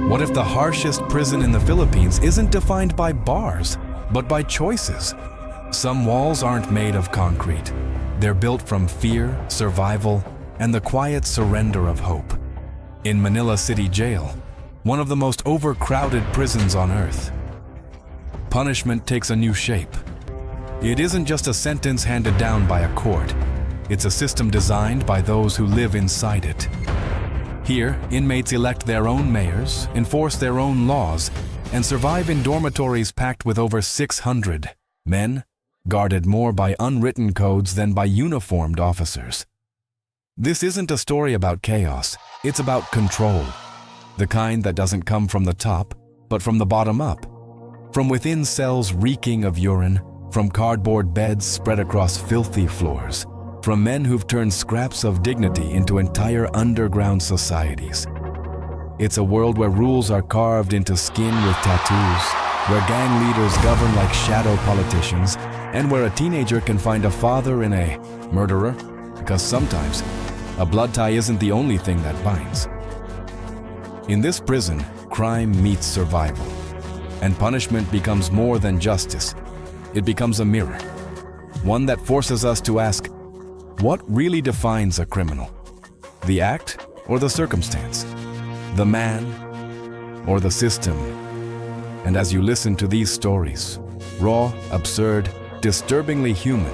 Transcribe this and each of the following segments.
What if the harshest prison in the Philippines isn't defined by bars, but by choices? Some walls aren't made of concrete. They're built from fear, survival, and the quiet surrender of hope. In Manila City Jail, one of the most overcrowded prisons on earth, punishment takes a new shape. It isn't just a sentence handed down by a court. It's a system designed by those who live inside it. Here, inmates elect their own mayors, enforce their own laws, and survive in dormitories packed with over 600 men, guarded more by unwritten codes than by uniformed officers. This isn't a story about chaos, it's about control. The kind that doesn't come from the top, but from the bottom up. From within cells reeking of urine, from cardboard beds spread across filthy floors, from men who've turned scraps of dignity into entire underground societies. It's a world where rules are carved into skin with tattoos, where gang leaders govern like shadow politicians, and where a teenager can find a father in a murderer, because sometimes a blood tie isn't the only thing that binds. In this prison, crime meets survival, and punishment becomes more than justice. It becomes a mirror, one that forces us to ask, what really defines a criminal? The act or the circumstance? The man or the system? And as you listen to these stories, raw, absurd, disturbingly human,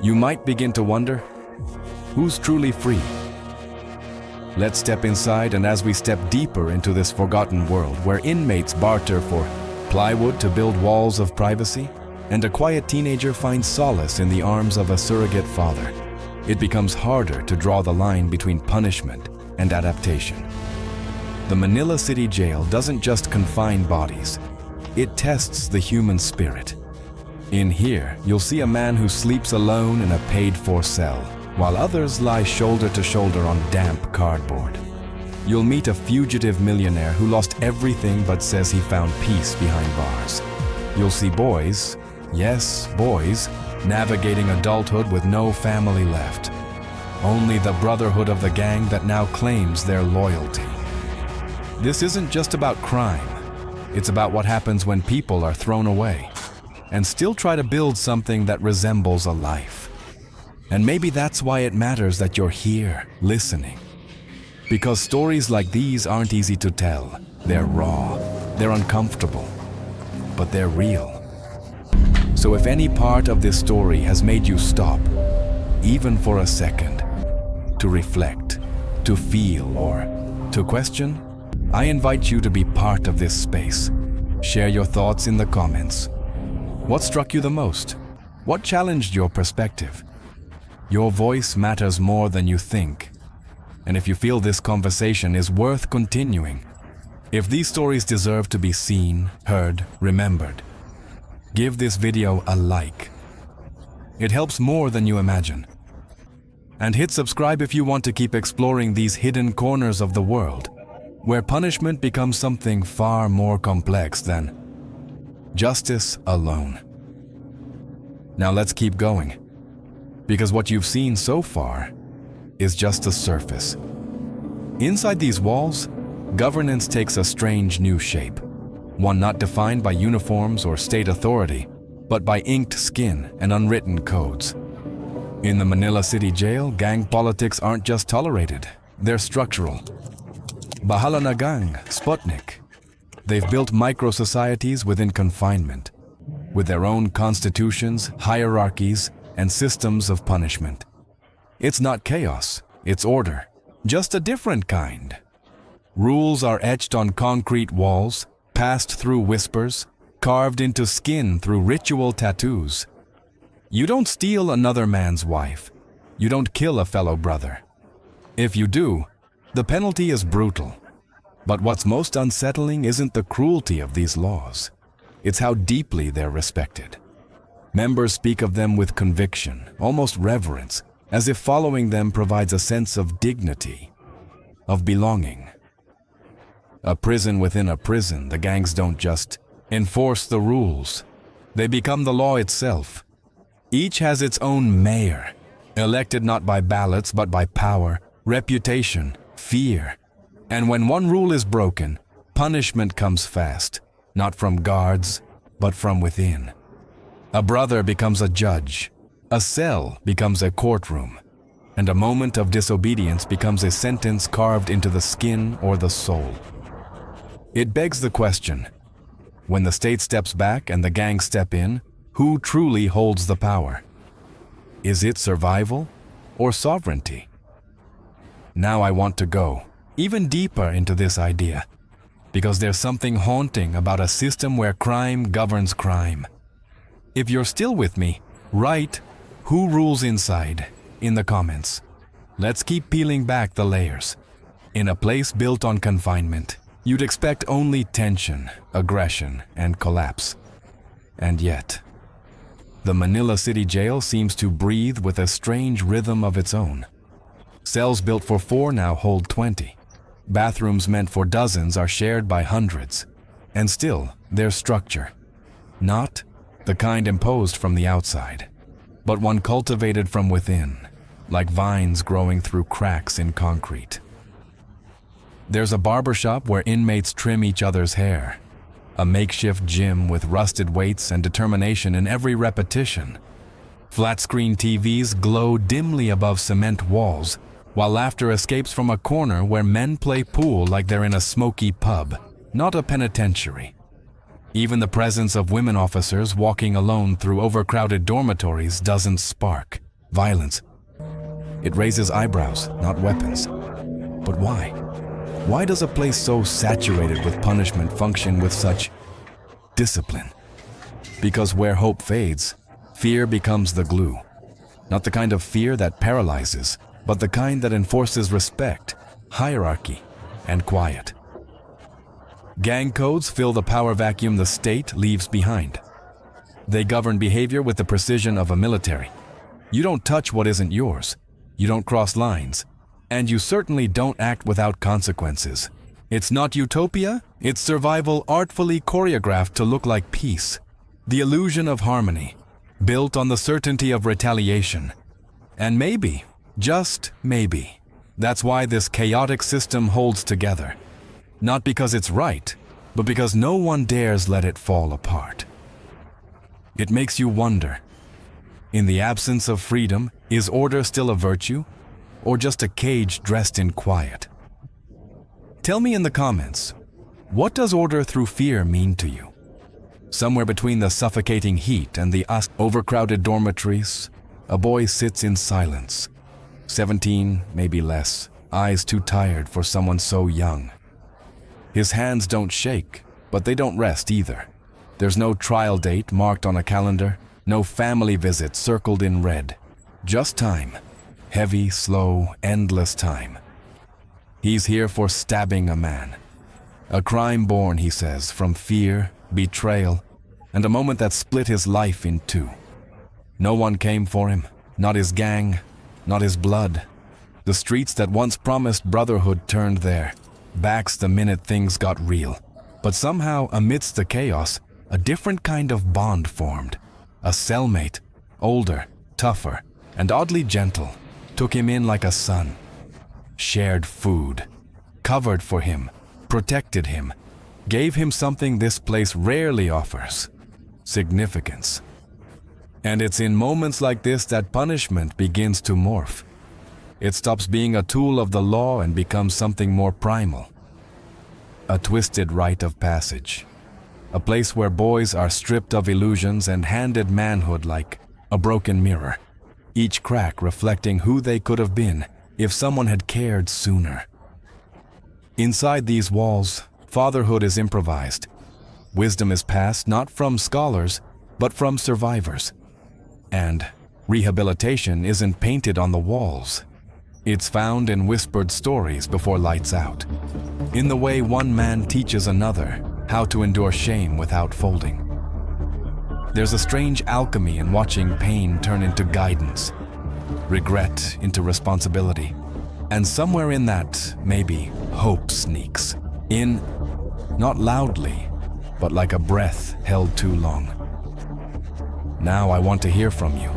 you might begin to wonder, who's truly free? Let's step inside, and as we step deeper into this forgotten world where inmates barter for plywood to build walls of privacy, and a quiet teenager finds solace in the arms of a surrogate father, it becomes harder to draw the line between punishment and adaptation. The Manila City Jail doesn't just confine bodies, it tests the human spirit. In here, you'll see a man who sleeps alone in a paid-for cell, while others lie shoulder to shoulder on damp cardboard. You'll meet a fugitive millionaire who lost everything but says he found peace behind bars. You'll see boys, yes, boys, navigating adulthood with no family left. Only the brotherhood of the gang that now claims their loyalty. This isn't just about crime. It's about what happens when people are thrown away and still try to build something that resembles a life. And maybe that's why it matters that you're here, listening. Because stories like these aren't easy to tell. They're raw, they're uncomfortable, but they're real. So if any part of this story has made you stop, even for a second, to reflect, to feel, or to question, I invite you to be part of this space. Share your thoughts in the comments. What struck you the most? What challenged your perspective? Your voice matters more than you think. And if you feel this conversation is worth continuing, if these stories deserve to be seen, heard, remembered, give this video a like. It helps more than you imagine. And hit subscribe if you want to keep exploring these hidden corners of the world, where punishment becomes something far more complex than justice alone. Now let's keep going, because what you've seen so far is just the surface. Inside these walls, governance takes a strange new shape, one not defined by uniforms or state authority, but by inked skin and unwritten codes. In the Manila City Jail, gang politics aren't just tolerated, they're structural. Bahala na gang, Sputnik. They've built micro-societies within confinement, with their own constitutions, hierarchies, and systems of punishment. It's not chaos, it's order, just a different kind. Rules are etched on concrete walls, passed through whispers, carved into skin through ritual tattoos. You don't steal another man's wife. You don't kill a fellow brother. If you do, the penalty is brutal. But what's most unsettling isn't the cruelty of these laws. It's how deeply they're respected. Members speak of them with conviction, almost reverence, as if following them provides a sense of dignity, of belonging. A prison within a prison, the gangs don't just enforce the rules. They become the law itself. Each has its own mayor, elected not by ballots but by power, reputation, fear. And when one rule is broken, Punishment comes fast, not from guards, but from within. A brother becomes a judge, a cell becomes a courtroom, and a moment of disobedience becomes a sentence carved into the skin or the soul. It begs the question, when the state steps back and the gang step in, who truly holds the power? Is it survival or sovereignty? Now I want to go even deeper into this idea, because there's something haunting about a system where crime governs crime. If you're still with me, write "Who rules inside" in the comments. Let's keep peeling back the layers. In a place built on confinement, you'd expect only tension, aggression, and collapse. And yet, the Manila City Jail seems to breathe with a strange rhythm of its own. Cells built for 4 now hold 20. Bathrooms meant for dozens are shared by hundreds. And still, there's structure. Not the kind imposed from the outside, but one cultivated from within, like vines growing through cracks in concrete. There's a barbershop where inmates trim each other's hair, a makeshift gym with rusted weights and determination in every repetition. Flat-screen TVs glow dimly above cement walls, while laughter escapes from a corner where men play pool like they're in a smoky pub, not a penitentiary. Even the presence of women officers walking alone through overcrowded dormitories doesn't spark violence. It raises eyebrows, not weapons. But why? Why does a place so saturated with punishment function with such discipline? Because where hope fades, fear becomes the glue. Not the kind of fear that paralyzes, but the kind that enforces respect, hierarchy, and quiet. Gang codes fill the power vacuum the state leaves behind. They govern behavior with the precision of a military. You don't touch what isn't yours. You don't cross lines. And you certainly don't act without consequences. It's not utopia, it's survival artfully choreographed to look like peace. The illusion of harmony, built on the certainty of retaliation. And maybe, just maybe, that's why this chaotic system holds together. Not because it's right, but because no one dares let it fall apart. It makes you wonder, in the absence of freedom, is order still a virtue, or just a cage dressed in quiet? Tell me in the comments, what does order through fear mean to you? Somewhere between the suffocating heat and the overcrowded dormitories, a boy sits in silence. 17, maybe less, eyes too tired for someone so young. His hands don't shake, but they don't rest either. There's no trial date marked on a calendar, no family visit circled in red. Just time. Heavy, slow, endless time. He's here for stabbing a man. A crime born, he says, from fear, betrayal, and a moment that split his life in two. No one came for him, not his gang, not his blood. The streets that once promised brotherhood turned their backs the minute things got real. But somehow, amidst the chaos, a different kind of bond formed. A cellmate, older, tougher, and oddly gentle, took him in like a son. Shared food, covered for him, protected him, gave him something this place rarely offers: significance. And it's in moments like this that punishment begins to morph. It stops being a tool of the law and becomes something more primal. A twisted rite of passage. A place where boys are stripped of illusions and handed manhood like a broken mirror, each crack reflecting who they could have been if someone had cared sooner. Inside these walls, fatherhood is improvised. Wisdom is passed not from scholars, but from survivors. And rehabilitation isn't painted on the walls. It's found in whispered stories before lights out, in the way one man teaches another how to endure shame without folding. There's a strange alchemy in watching pain turn into guidance, regret into responsibility, and somewhere in that, maybe, hope sneaks in, not loudly, but like a breath held too long. Now I want to hear from you.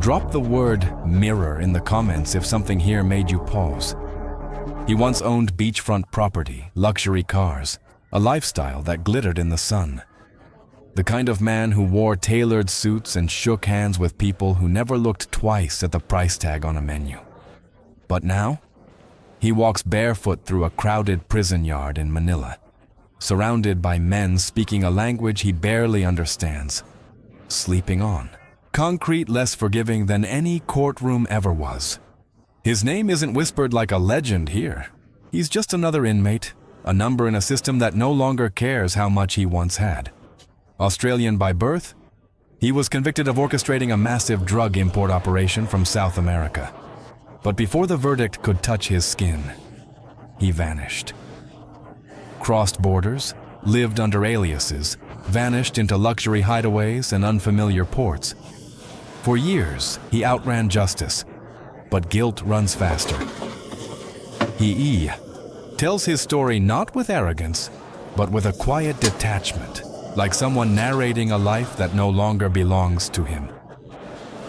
Drop the word mirror in the comments if something here made you pause. He once owned beachfront property, luxury cars, a lifestyle that glittered in the sun. The kind of man who wore tailored suits and shook hands with people who never looked twice at the price tag on a menu. But now, he walks barefoot through a crowded prison yard in Manila, surrounded by men speaking a language he barely understands, sleeping on. Concrete less forgiving than any courtroom ever was. His name isn't whispered like a legend here. He's just another inmate, a number in a system that no longer cares how much he once had. Australian by birth, he was convicted of orchestrating a massive drug import operation from South America. But before the verdict could touch his skin, he vanished. Crossed borders, lived under aliases, vanished into luxury hideaways and unfamiliar ports. For years, he outran justice, but guilt runs faster. He tells his story not with arrogance, but with a quiet detachment, like someone narrating a life that no longer belongs to him.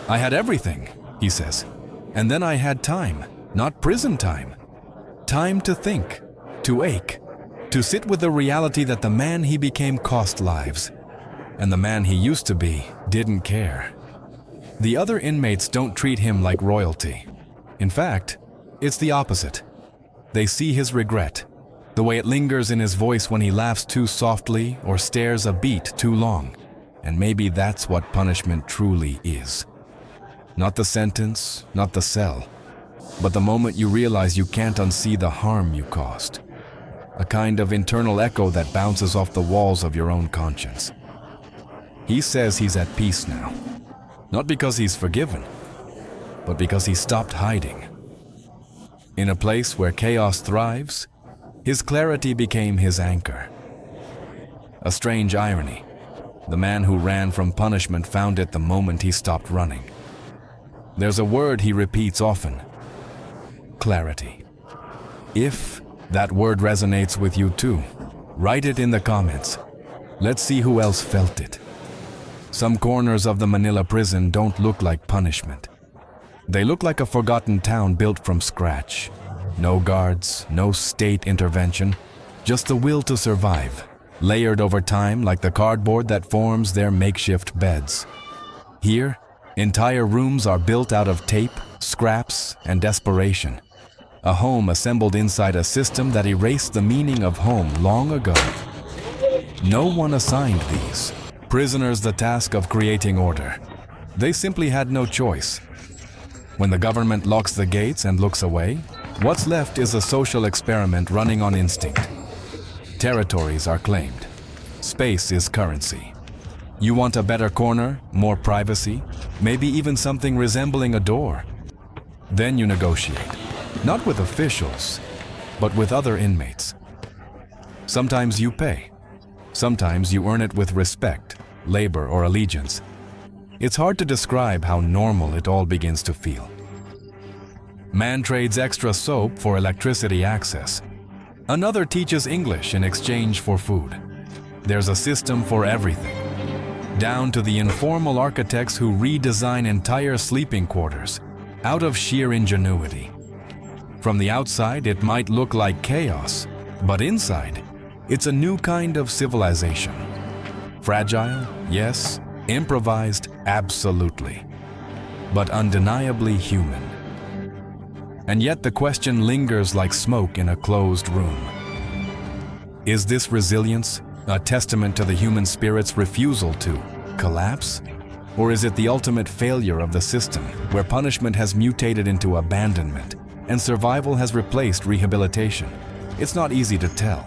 I had everything, he says, and then I had time, not prison time. Time to think, to ache, to sit with the reality that the man he became cost lives, and the man he used to be didn't care. The other inmates don't treat him like royalty. In fact, it's the opposite. They see his regret, the way it lingers in his voice when he laughs too softly or stares a beat too long. And maybe that's what punishment truly is. Not the sentence, not the cell, but the moment you realize you can't unsee the harm you caused. A kind of internal echo that bounces off the walls of your own conscience. He says he's at peace now. Not because he's forgiven, but because he stopped hiding. In a place where chaos thrives, his clarity became his anchor. A strange irony. The man who ran from punishment found it the moment he stopped running. There's a word he repeats often: clarity. If that word resonates with you too, write it in the comments. Let's see who else felt it. Some corners of the Manila prison don't look like punishment. They look like a forgotten town built from scratch. No guards, no state intervention, just the will to survive, layered over time like the cardboard that forms their makeshift beds. Here, entire rooms are built out of tape, scraps, and desperation. A home assembled inside a system that erased the meaning of home long ago. No one assigned these prisoners the task of creating order. They simply had no choice. When the government locks the gates and looks away, what's left is a social experiment running on instinct. Territories are claimed. Space is currency. You want a better corner, more privacy, maybe even something resembling a door. Then you negotiate, not with officials, but with other inmates. Sometimes you pay. Sometimes you earn it with respect, labor, or allegiance. It's hard to describe how normal it all begins to feel. Man trades extra soap for electricity access. Another teaches English in exchange for food. There's a system for everything, down to the informal architects who redesign entire sleeping quarters out of sheer ingenuity. From the outside, it might look like chaos, but inside, it's a new kind of civilization. Fragile, yes. Improvised, absolutely. But undeniably human. And yet the question lingers like smoke in a closed room. Is this resilience a testament to the human spirit's refusal to collapse? Or is it the ultimate failure of the system, where punishment has mutated into abandonment and survival has replaced rehabilitation? It's not easy to tell.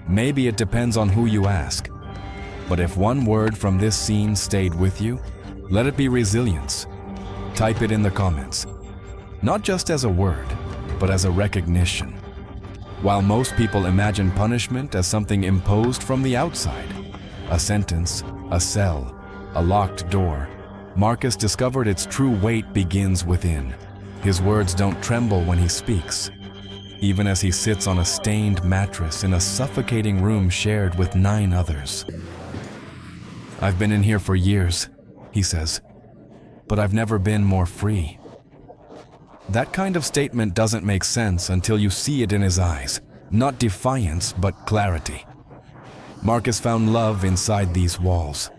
Maybe it depends on who you ask. But if one word from this scene stayed with you, let it be resilience. Type it in the comments. Not just as a word, but as a recognition. While most people imagine punishment as something imposed from the outside, a sentence, a cell, a locked door, Marcus discovered its true weight begins within. His words don't tremble when he speaks, even as he sits on a stained mattress in a suffocating room shared with 9 others. I've been in here for years, he says, but I've never been more free. That kind of statement doesn't make sense until you see it in his eyes. Not defiance, but clarity. Marcus found love inside these walls.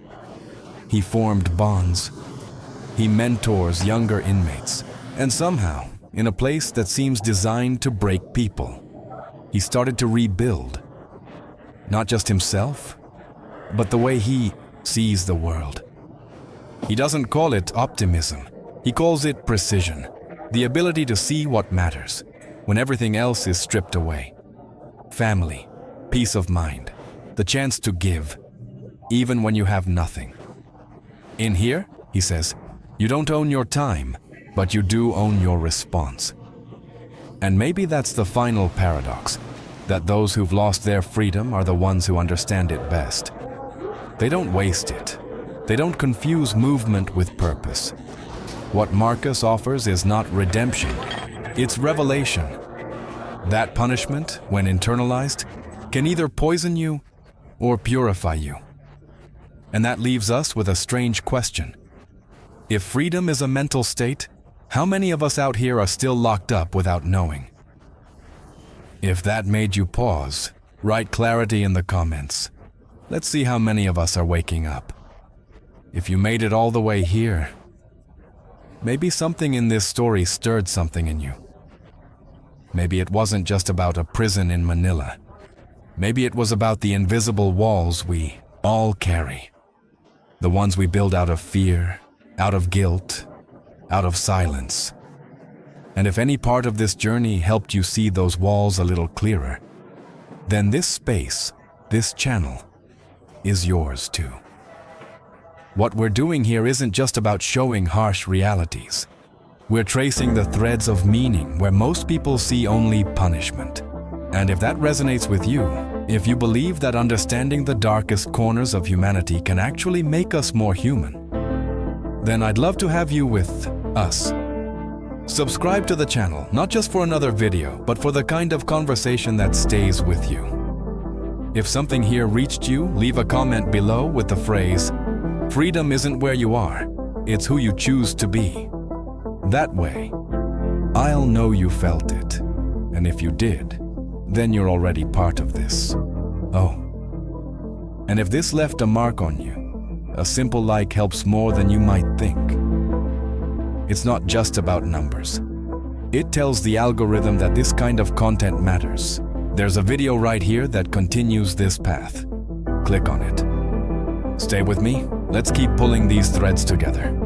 He formed bonds. He mentors younger inmates. And somehow, in a place that seems designed to break people, he started to rebuild. Not just himself, but the way he sees the world. He doesn't call it optimism. He calls it precision. The ability to see what matters when everything else is stripped away. Family, peace of mind, the chance to give, even when you have nothing. In here, he says, you don't own your time, but you do own your response. And maybe that's the final paradox, that those who've lost their freedom are the ones who understand it best. They don't waste it. They don't confuse movement with purpose. What Marcus offers is not redemption, it's revelation. That punishment, when internalized, can either poison you or purify you. And that leaves us with a strange question. If freedom is a mental state, how many of us out here are still locked up without knowing? If that made you pause, write clarity in the comments. Let's see how many of us are waking up. If you made it all the way here, maybe something in this story stirred something in you. Maybe it wasn't just about a prison in Manila. Maybe it was about the invisible walls we all carry. The ones we build out of fear, out of guilt, out of silence. And if any part of this journey helped you see those walls a little clearer, then this space, this channel, is yours too. What we're doing here isn't just about showing harsh realities. We're tracing the threads of meaning where most people see only punishment. And if that resonates with you, if you believe that understanding the darkest corners of humanity can actually make us more human, then I'd love to have you with us. Subscribe to the channel, not just for another video, but for the kind of conversation that stays with you. If something here reached you, leave a comment below with the phrase, "Freedom isn't where you are, it's who you choose to be." That way, I'll know you felt it. And if you did, then you're already part of this. Oh. And if this left a mark on you, a simple like helps more than you might think. It's not just about numbers. It tells the algorithm that this kind of content matters. There's a video right here that continues this path. Click on it. Stay with me. Let's keep pulling these threads together.